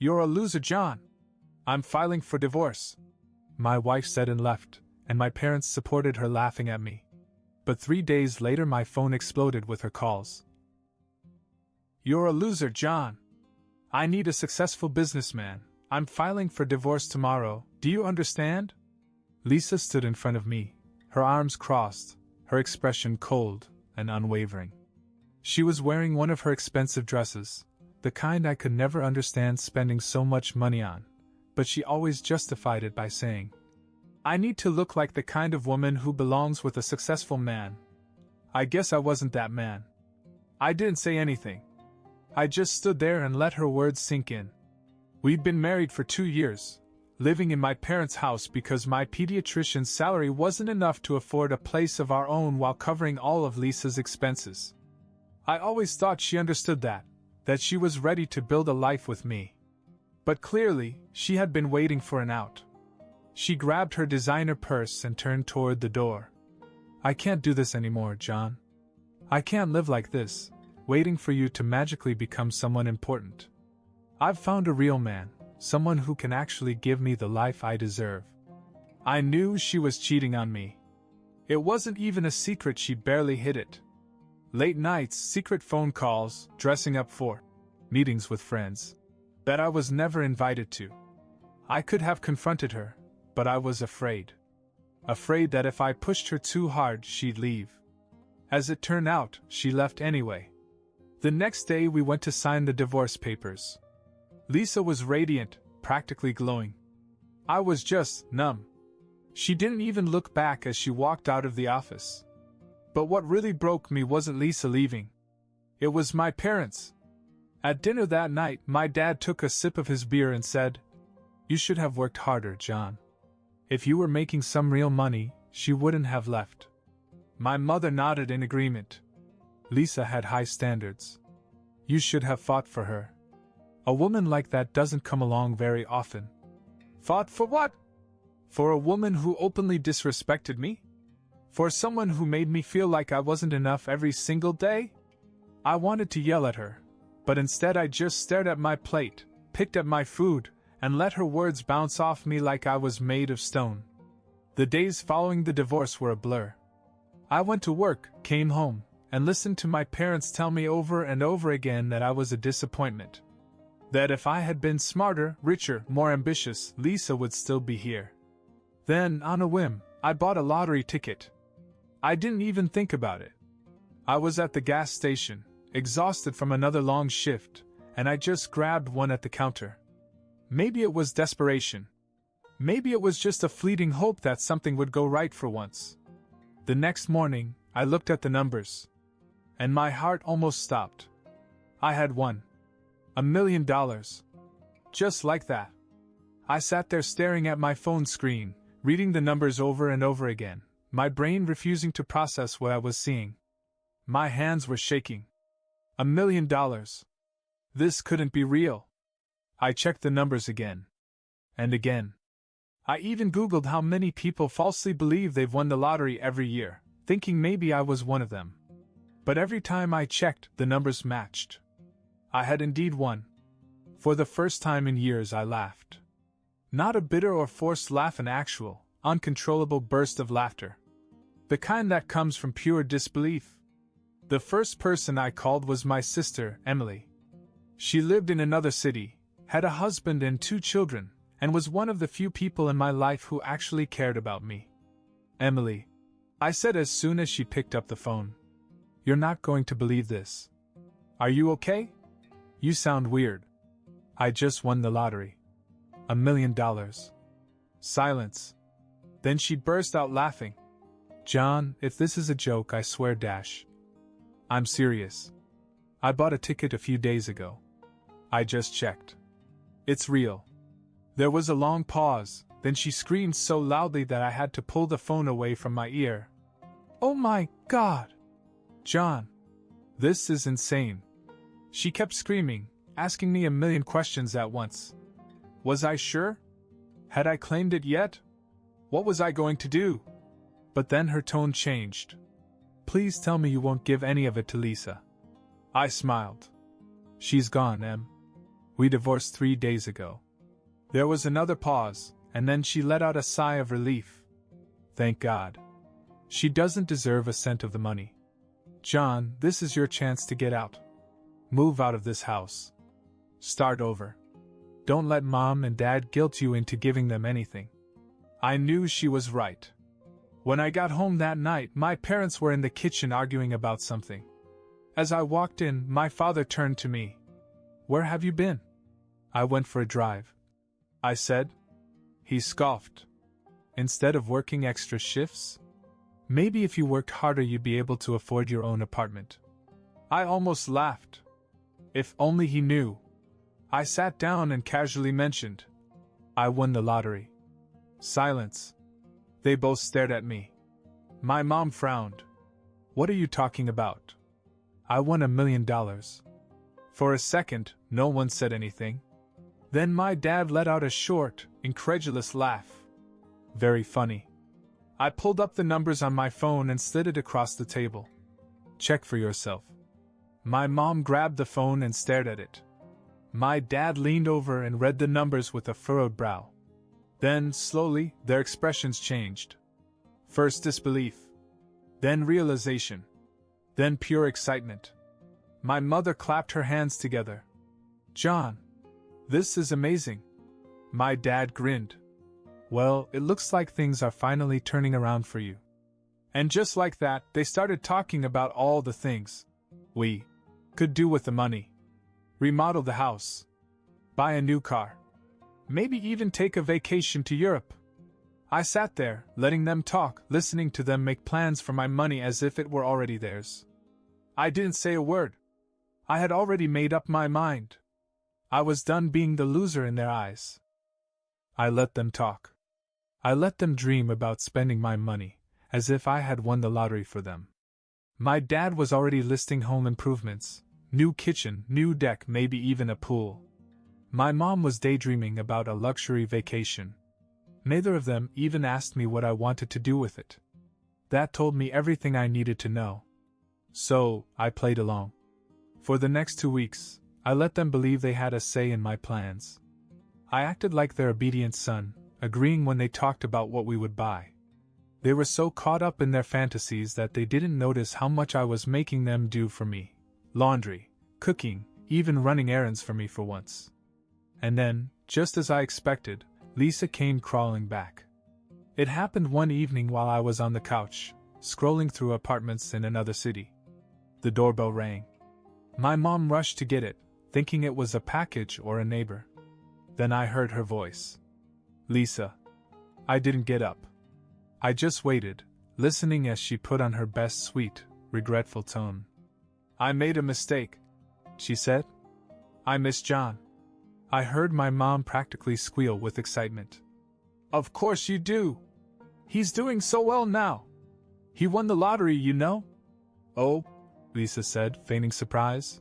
You're a loser, John. I'm filing for divorce. My wife said and left, and my parents supported her, laughing at me. But 3 days later my phone exploded with her calls. You're a loser, John. I need a successful businessman. I'm filing for divorce tomorrow. Do you understand? Lisa stood in front of me, her arms crossed, her expression cold and unwavering. She was wearing one of her expensive dresses, the kind I could never understand spending so much money on, but she always justified it by saying, I need to look like the kind of woman who belongs with a successful man. I guess I wasn't that man. I didn't say anything. I just stood there and let her words sink in. We'd been married for 2 years, living in my parents' house because my pediatrician's salary wasn't enough to afford a place of our own while covering all of Lisa's expenses. I always thought she understood that she was ready to build a life with me. But clearly, she had been waiting for an out. She grabbed her designer purse and turned toward the door. I can't do this anymore, John. I can't live like this, waiting for you to magically become someone important. I've found a real man, someone who can actually give me the life I deserve. I knew she was cheating on me. It wasn't even a secret, she barely hid it. Late nights, secret phone calls, dressing up for meetings with friends that I was never invited to. I could have confronted her, but I was afraid. Afraid that if I pushed her too hard, she'd leave. As it turned out, she left anyway. The next day we went to sign the divorce papers. Lisa was radiant, practically glowing. I was just numb. She didn't even look back as she walked out of the office. But what really broke me wasn't Lisa leaving. It was my parents. At dinner that night, my dad took a sip of his beer and said, You should have worked harder, John. If you were making some real money, she wouldn't have left. My mother nodded in agreement. Lisa had high standards. You should have fought for her. A woman like that doesn't come along very often. Fought for what? For a woman who openly disrespected me? For someone who made me feel like I wasn't enough every single day? I wanted to yell at her, but instead I just stared at my plate, picked at my food, and let her words bounce off me like I was made of stone. The days following the divorce were a blur. I went to work, came home, and listened to my parents tell me over and over again that I was a disappointment. That if I had been smarter, richer, more ambitious, Lisa would still be here. Then, on a whim, I bought a lottery ticket. I didn't even think about it. I was at the gas station, exhausted from another long shift, and I just grabbed one at the counter. Maybe it was desperation. Maybe it was just a fleeting hope that something would go right for once. The next morning, I looked at the numbers, and my heart almost stopped. I had won $1 million. Just like that. I sat there staring at my phone screen, reading the numbers over and over again, my brain refusing to process what I was seeing. My hands were shaking. $1 million. This couldn't be real. I checked the numbers again. And again. I even Googled how many people falsely believe they've won the lottery every year, thinking maybe I was one of them. But every time I checked, the numbers matched. I had indeed won. For the first time in years I laughed. Not a bitter or forced laugh, an actual, uncontrollable burst of laughter. The kind that comes from pure disbelief. The first person I called was my sister, Emily. She lived in another city, had a husband and 2 children, and was one of the few people in my life who actually cared about me. Emily, I said as soon as she picked up the phone. You're not going to believe this. Are you okay? You sound weird. I just won the lottery. $1 million. Silence. Then she burst out laughing. John, if this is a joke, I swear dash. I'm serious. I bought a ticket a few days ago. I just checked. It's real. There was a long pause, then she screamed so loudly that I had to pull the phone away from my ear. Oh my God! John! This is insane. She kept screaming, asking me a million questions at once. Was I sure? Had I claimed it yet? What was I going to do? But then her tone changed. Please tell me you won't give any of it to Lisa. I smiled. She's gone, Em. We divorced 3 days ago. There was another pause, and then she let out a sigh of relief. Thank God. She doesn't deserve a cent of the money. John, this is your chance to get out. Move out of this house. Start over. Don't let Mom and Dad guilt you into giving them anything. I knew she was right. When I got home that night, my parents were in the kitchen arguing about something. As I walked in, my father turned to me. Where have you been? I went for a drive, I said. He scoffed. Instead of working extra shifts? Maybe if you worked harder you'd be able to afford your own apartment. I almost laughed. If only he knew. I sat down and casually mentioned, I won the lottery. Silence. They both stared at me. My mom frowned. What are you talking about? I won $1 million. For a second, no one said anything. Then my dad let out a short, incredulous laugh. Very funny. I pulled up the numbers on my phone and slid it across the table. Check for yourself. My mom grabbed the phone and stared at it. My dad leaned over and read the numbers with a furrowed brow. Then, slowly, their expressions changed. First disbelief. Then realization. Then pure excitement. My mother clapped her hands together. John, this is amazing. My dad grinned. Well, it looks like things are finally turning around for you. And just like that, they started talking about all the things we could do with the money. Remodel the house. Buy a new car. Maybe even take a vacation to Europe. I sat there, letting them talk, listening to them make plans for my money as if it were already theirs. I didn't say a word. I had already made up my mind. I was done being the loser in their eyes. I let them talk. I let them dream about spending my money, as if I had won the lottery for them. My dad was already listing home improvements, new kitchen, new deck, maybe even a pool. My mom was daydreaming about a luxury vacation. Neither of them even asked me what I wanted to do with it. That told me everything I needed to know. So, I played along. For the next 2 weeks, I let them believe they had a say in my plans. I acted like their obedient son, agreeing when they talked about what we would buy. They were so caught up in their fantasies that they didn't notice how much I was making them do for me. Laundry, cooking, even running errands for me for once. And then, just as I expected, Lisa came crawling back. It happened one evening while I was on the couch, scrolling through apartments in another city. The doorbell rang. My mom rushed to get it, thinking it was a package or a neighbor. Then I heard her voice. Lisa. I didn't get up. I just waited, listening as she put on her best sweet, regretful tone. I made a mistake, she said. I miss John. I heard my mom practically squeal with excitement. Of course you do. He's doing so well now. He won the lottery, you know. Oh, Lisa said, feigning surprise.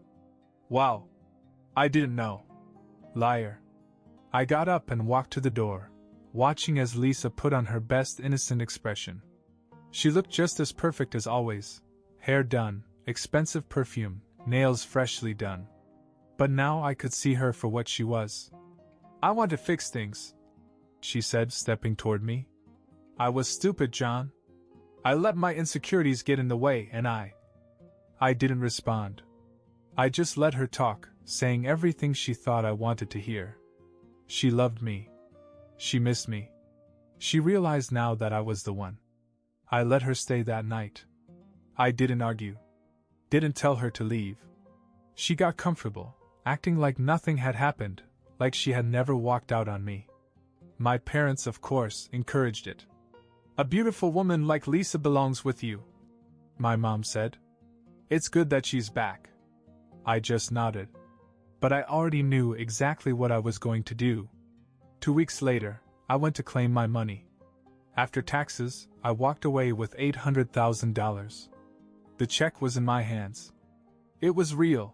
Wow. I didn't know. Liar. I got up and walked to the door, watching as Lisa put on her best innocent expression. She looked just as perfect as always. Hair done, expensive perfume, nails freshly done. But now I could see her for what she was. I want to fix things, she said, stepping toward me. I was stupid, John. I let my insecurities get in the way and I didn't respond. I just let her talk, saying everything she thought I wanted to hear. She loved me. She missed me. She realized now that I was the one. I let her stay that night. I didn't argue. Didn't tell her to leave. She got comfortable, acting like nothing had happened, like she had never walked out on me. My parents, of course, encouraged it. A beautiful woman like Lisa belongs with you, my mom said. It's good that she's back. I just nodded. But I already knew exactly what I was going to do. 2 weeks later, I went to claim my money. After taxes, I walked away with $800,000. The check was in my hands. It was real.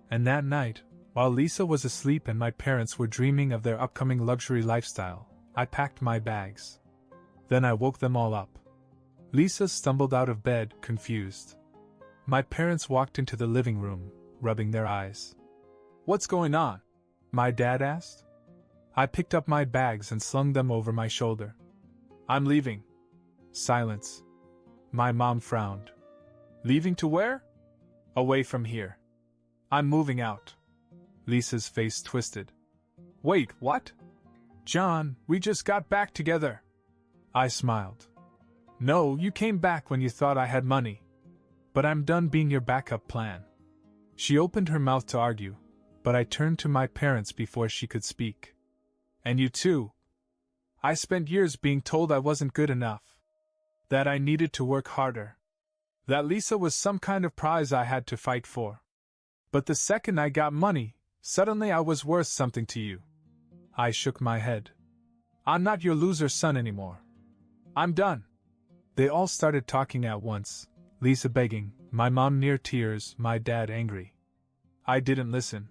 And that night, while Lisa was asleep and my parents were dreaming of their upcoming luxury lifestyle, I packed my bags. Then I woke them all up. Lisa stumbled out of bed, confused. My parents walked into the living room, rubbing their eyes. What's going on? my dad asked. I picked up my bags and slung them over my shoulder. I'm leaving. Silence. My mom frowned. Leaving to where? Away from here. I'm moving out. Lisa's face twisted. Wait, what? John, we just got back together. I smiled. No, you came back when you thought I had money. But I'm done being your backup plan. She opened her mouth to argue, but I turned to my parents before she could speak. And you too. I spent years being told I wasn't good enough. That I needed to work harder. That Lisa was some kind of prize I had to fight for. But the second I got money, suddenly I was worth something to you. I shook my head. I'm not your loser son anymore. I'm done. They all started talking at once, Lisa begging, my mom near tears, my dad angry. I didn't listen.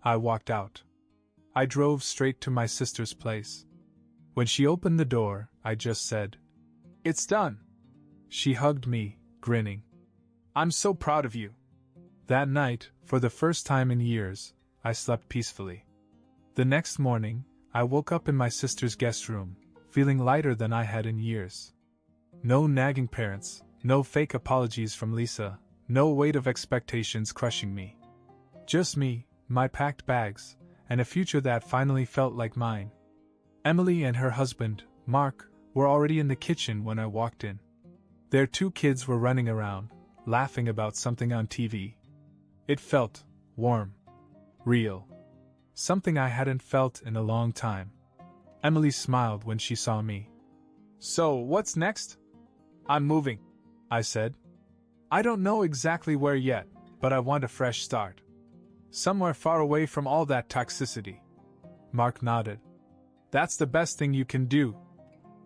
I walked out. I drove straight to my sister's place. When she opened the door, I just said, "It's done." She hugged me, grinning. "I'm so proud of you." That night, for the first time in years, I slept peacefully. The next morning, I woke up in my sister's guest room, feeling lighter than I had in years. No nagging parents, no fake apologies from Lisa, no weight of expectations crushing me. Just me, my packed bags, and a future that finally felt like mine. Emily and her husband, Mark, were already in the kitchen when I walked in. Their 2 kids were running around, laughing about something on TV. It felt warm, real. Something I hadn't felt in a long time. Emily smiled when she saw me. "So, what's next?" "I'm moving," I said. "I don't know exactly where yet, but I want a fresh start. Somewhere far away from all that toxicity." Mark nodded. "That's the best thing you can do.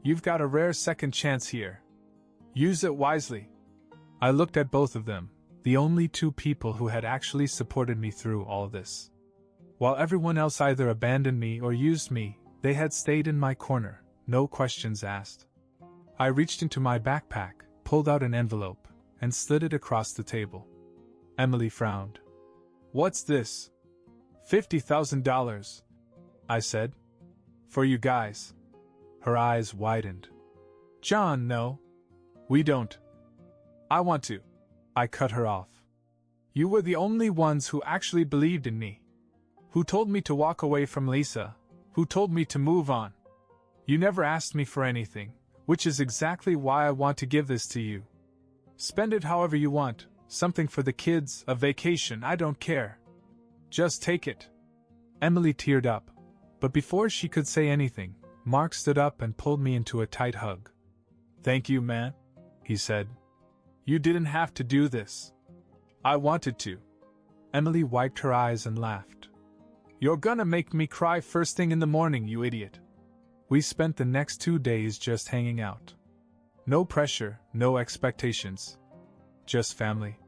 You've got a rare second chance here. Use it wisely." I looked at both of them, the only 2 people who had actually supported me through all this. While everyone else either abandoned me or used me, they had stayed in my corner, no questions asked. I reached into my backpack, pulled out an envelope, and slid it across the table. Emily frowned. "What's this?" $50,000, I said. "For you guys." Her eyes widened. "John, no. We don't. I want to." I cut her off. "You were the only ones who actually believed in me. Who told me to walk away from Lisa, who told me to move on. You never asked me for anything, which is exactly why I want to give this to you. Spend it however you want, something for the kids, a vacation, I don't care. Just take it." Emily teared up, but before she could say anything, Mark stood up and pulled me into a tight hug. "Thank you, man," he said. "You didn't have to do this. I wanted to." Emily wiped her eyes and laughed. "You're gonna make me cry first thing in the morning, you idiot." We spent the next 2 days just hanging out. No pressure, no expectations. Just family.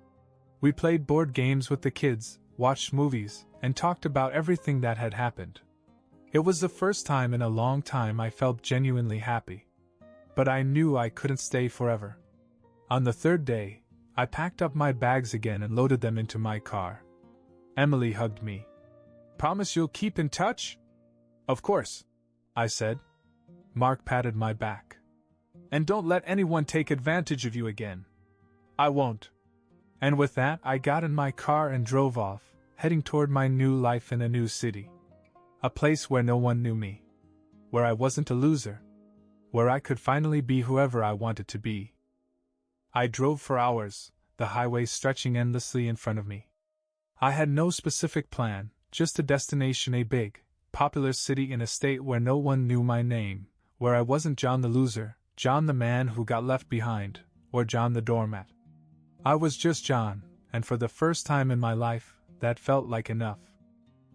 We played board games with the kids, watched movies, and talked about everything that had happened. It was the first time in a long time I felt genuinely happy. But I knew I couldn't stay forever. On the 3rd day, I packed up my bags again and loaded them into my car. Emily hugged me. "Promise you'll keep in touch?" "Of course," I said. Mark patted my back. "And don't let anyone take advantage of you again." "I won't." And with that, I got in my car and drove off, heading toward my new life in a new city. A place where no one knew me. Where I wasn't a loser. Where I could finally be whoever I wanted to be. I drove for hours, the highway stretching endlessly in front of me. I had no specific plan, just a destination, a big, popular city in a state where no one knew my name, where I wasn't John the loser, John the man who got left behind, or John the doormat. I was just John, and for the first time in my life, that felt like enough.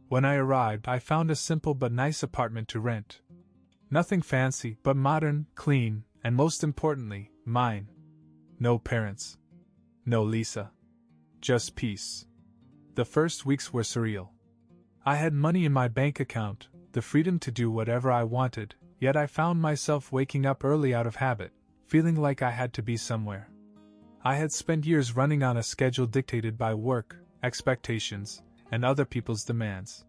When I arrived, I found a simple but nice apartment to rent. Nothing fancy, but modern, clean, and most importantly, mine. No parents. No Lisa. Just peace. The first weeks were surreal. I had money in my bank account, the freedom to do whatever I wanted, yet I found myself waking up early out of habit, feeling like I had to be somewhere. I had spent years running on a schedule dictated by work, expectations, and other people's demands.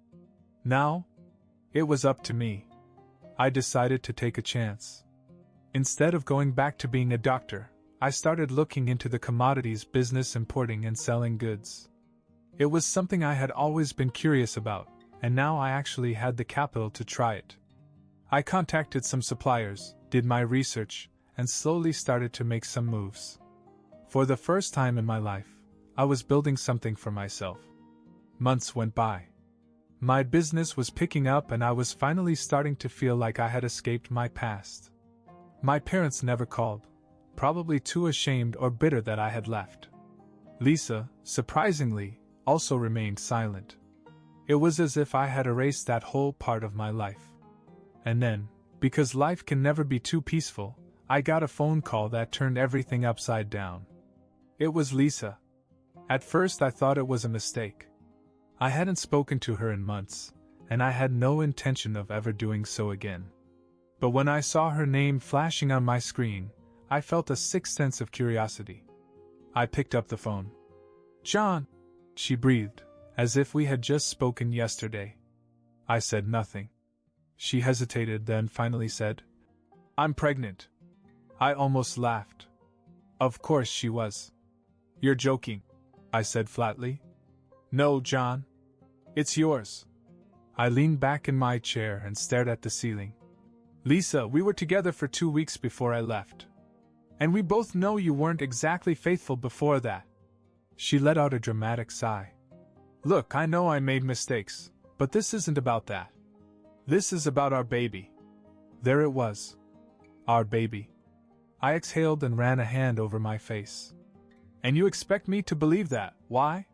Now, it was up to me. I decided to take a chance. Instead of going back to being a doctor, I started looking into the commodities business, importing and selling goods. It was something I had always been curious about, and now I actually had the capital to try it. I contacted some suppliers, did my research, and slowly started to make some moves. For the first time in my life, I was building something for myself. Months went by. My business was picking up and I was finally starting to feel like I had escaped my past. My parents never called, probably too ashamed or bitter that I had left. Lisa, surprisingly, also remained silent. It was as if I had erased that whole part of my life. And then, because life can never be too peaceful, I got a phone call that turned everything upside down. It was Lisa. At first I thought it was a mistake. I hadn't spoken to her in months, and I had no intention of ever doing so again. But when I saw her name flashing on my screen, I felt a sick sense of curiosity. I picked up the phone. "John," she breathed, as if we had just spoken yesterday. I said nothing. She hesitated, then finally said, "I'm pregnant." I almost laughed. Of course she was. "You're joking," I said flatly. "No, John. It's yours." I leaned back in my chair and stared at the ceiling. "Lisa, we were together for 2 weeks before I left. And we both know you weren't exactly faithful before that." She let out a dramatic sigh. "Look, I know I made mistakes, but this isn't about that. This is about our baby." There it was. Our baby. I exhaled and ran a hand over my face. "And you expect me to believe that? Why?"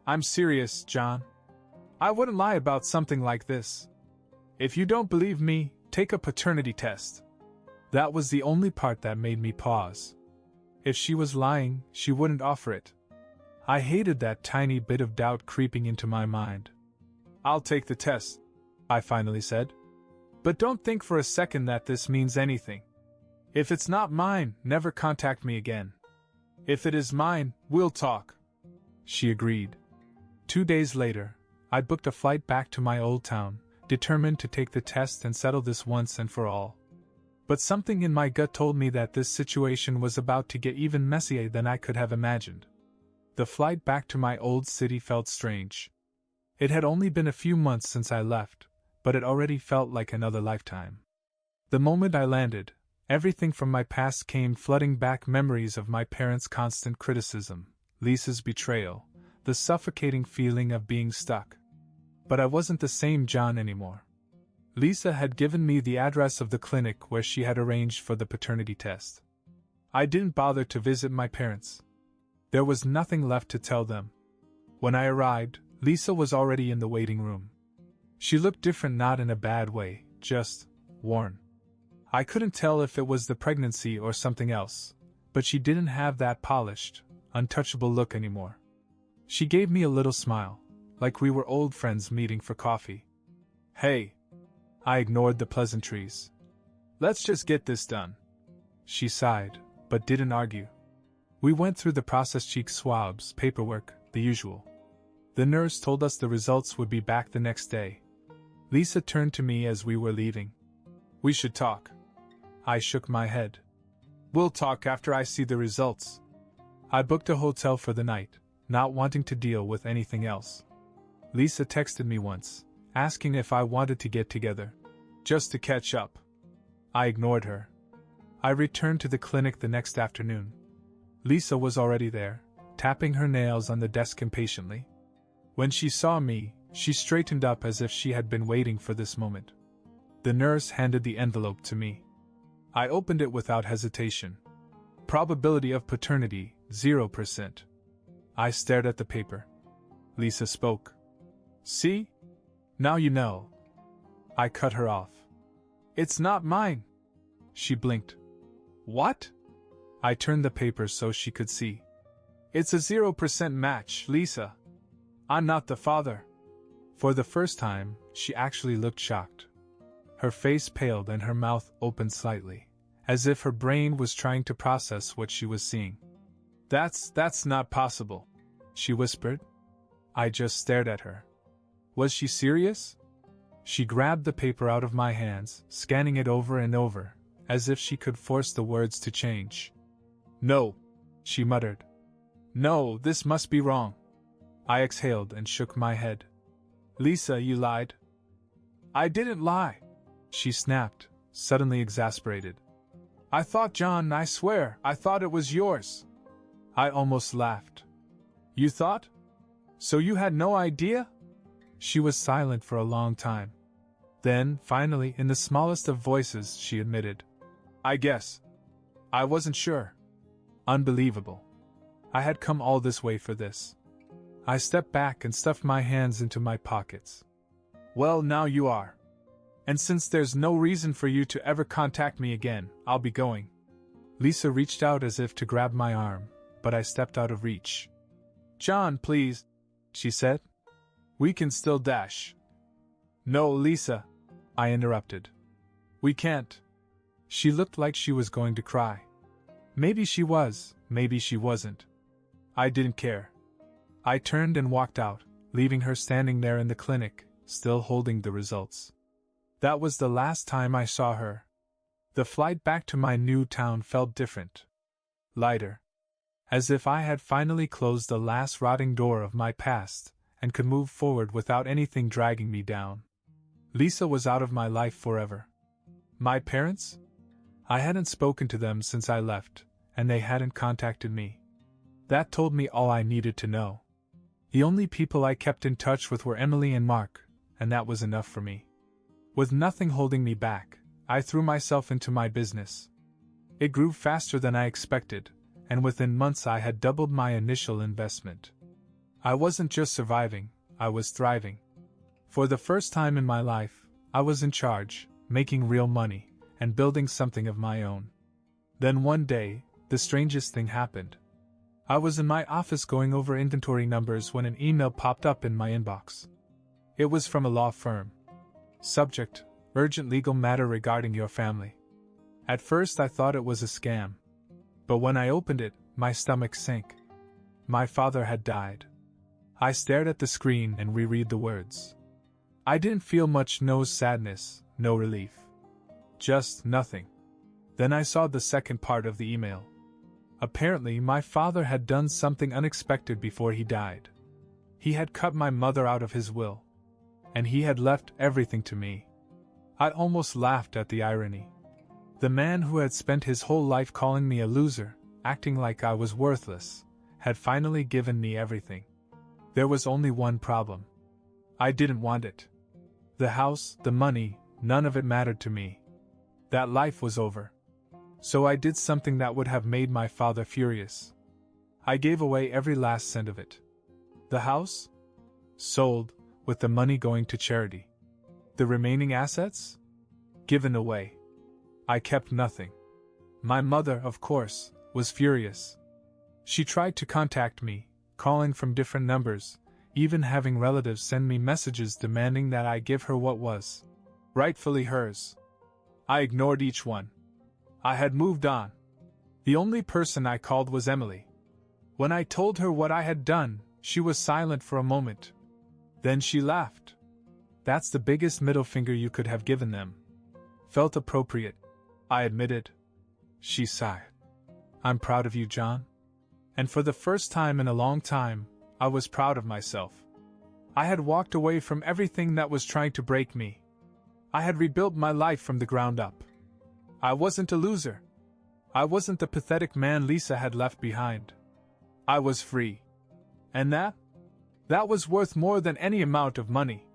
"I'm serious, John. I wouldn't lie about something like this. If you don't believe me, take a paternity test." That was the only part that made me pause. If she was lying, she wouldn't offer it. I hated that tiny bit of doubt creeping into my mind. "I'll take the test," I finally said. "But don't think for a second that this means anything. If it's not mine, never contact me again. If it is mine, we'll talk." She agreed. 2 days later, I booked a flight back to my old town, determined to take the test and settle this once and for all. But something in my gut told me that this situation was about to get even messier than I could have imagined. The flight back to my old city felt strange. It had only been a few months since I left, but it already felt like another lifetime. The moment I landed, everything from my past came flooding back: memories of my parents' constant criticism, Lisa's betrayal, the suffocating feeling of being stuck. But I wasn't the same John anymore. Lisa had given me the address of the clinic where she had arranged for the paternity test. I didn't bother to visit my parents. There was nothing left to tell them. When I arrived, Lisa was already in the waiting room. She looked different, not in a bad way, just worn. I couldn't tell if it was the pregnancy or something else, but she didn't have that polished, untouchable look anymore. She gave me a little smile, like we were old friends meeting for coffee. "Hey." I ignored the pleasantries. "Let's just get this done." She sighed, but didn't argue. We went through the process: cheek swabs, paperwork, the usual. The nurse told us the results would be back the next day. Lisa turned to me as we were leaving. "We should talk." I shook my head. "We'll talk after I see the results." I booked a hotel for the night, not wanting to deal with anything else. Lisa texted me once, asking if I wanted to get together, just to catch up. I ignored her. I returned to the clinic the next afternoon. Lisa was already there, tapping her nails on the desk impatiently. When she saw me, she straightened up as if she had been waiting for this moment. The nurse handed the envelope to me. I opened it without hesitation. Probability of paternity, 0%. I stared at the paper. Lisa spoke. "See? Now you know." I cut her off. "It's not mine." She blinked. "What?" I turned the paper so she could see. "It's a 0% match, Lisa. I'm not the father." For the first time, she actually looked shocked. Her face paled and her mouth opened slightly, as if her brain was trying to process what she was seeing. That's not possible," she whispered. I just stared at her. Was she serious? She grabbed the paper out of my hands, scanning it over and over, as if she could force the words to change. "No," she muttered. "No, this must be wrong." I exhaled and shook my head. "Lisa, you lied." "I didn't lie," she snapped, suddenly exasperated. "I thought, John, I swear, I thought it was yours." I almost laughed. "You thought? So you had no idea?" She was silent for a long time. Then, finally, in the smallest of voices, she admitted, "I guess. I wasn't sure." Unbelievable. I had come all this way for this. I stepped back and stuffed my hands into my pockets. "Well, now you are. And since there's no reason for you to ever contact me again, I'll be going." Lisa reached out as if to grab my arm, but I stepped out of reach. "John, please," she said. "We can still dash." "No, Lisa," I interrupted. "We can't." She looked like she was going to cry. Maybe she was, maybe she wasn't. I didn't care. I turned and walked out, leaving her standing there in the clinic, still holding the results. That was the last time I saw her. The flight back to my new town felt different. Lighter. As if I had finally closed the last rotting door of my past, and could move forward without anything dragging me down. Lisa was out of my life forever. My parents? I hadn't spoken to them since I left, and they hadn't contacted me. That told me all I needed to know. The only people I kept in touch with were Emily and Mark, and that was enough for me. With nothing holding me back, I threw myself into my business. It grew faster than I expected, and within months I had doubled my initial investment. I wasn't just surviving, I was thriving. For the first time in my life, I was in charge, making real money, and building something of my own. Then one day, the strangest thing happened. I was in my office going over inventory numbers when an email popped up in my inbox. It was from a law firm. Subject: urgent legal matter regarding your family. At first I thought it was a scam. But when I opened it, my stomach sank. My father had died. I stared at the screen and reread the words. I didn't feel much, no sadness, no relief. Just nothing. Then I saw the second part of the email. Apparently my father had done something unexpected before he died. He had cut my mother out of his will. And he had left everything to me. I almost laughed at the irony. The man who had spent his whole life calling me a loser, acting like I was worthless, had finally given me everything. There was only one problem. I didn't want it. The house, the money, none of it mattered to me. That life was over. So I did something that would have made my father furious. I gave away every last cent of it. The house? Sold, with the money going to charity. The remaining assets? Given away. I kept nothing. My mother, of course, was furious. She tried to contact me, calling from different numbers, even having relatives send me messages demanding that I give her what was rightfully hers. I ignored each one. I had moved on. The only person I called was Emily. When I told her what I had done, she was silent for a moment. Then she laughed. That's the biggest middle finger you could have given them. Felt appropriate, I admitted. She sighed. I'm proud of you, John. And for the first time in a long time, I was proud of myself. I had walked away from everything that was trying to break me. I had rebuilt my life from the ground up. I wasn't a loser. I wasn't the pathetic man Lisa had left behind. I was free. And that was worth more than any amount of money.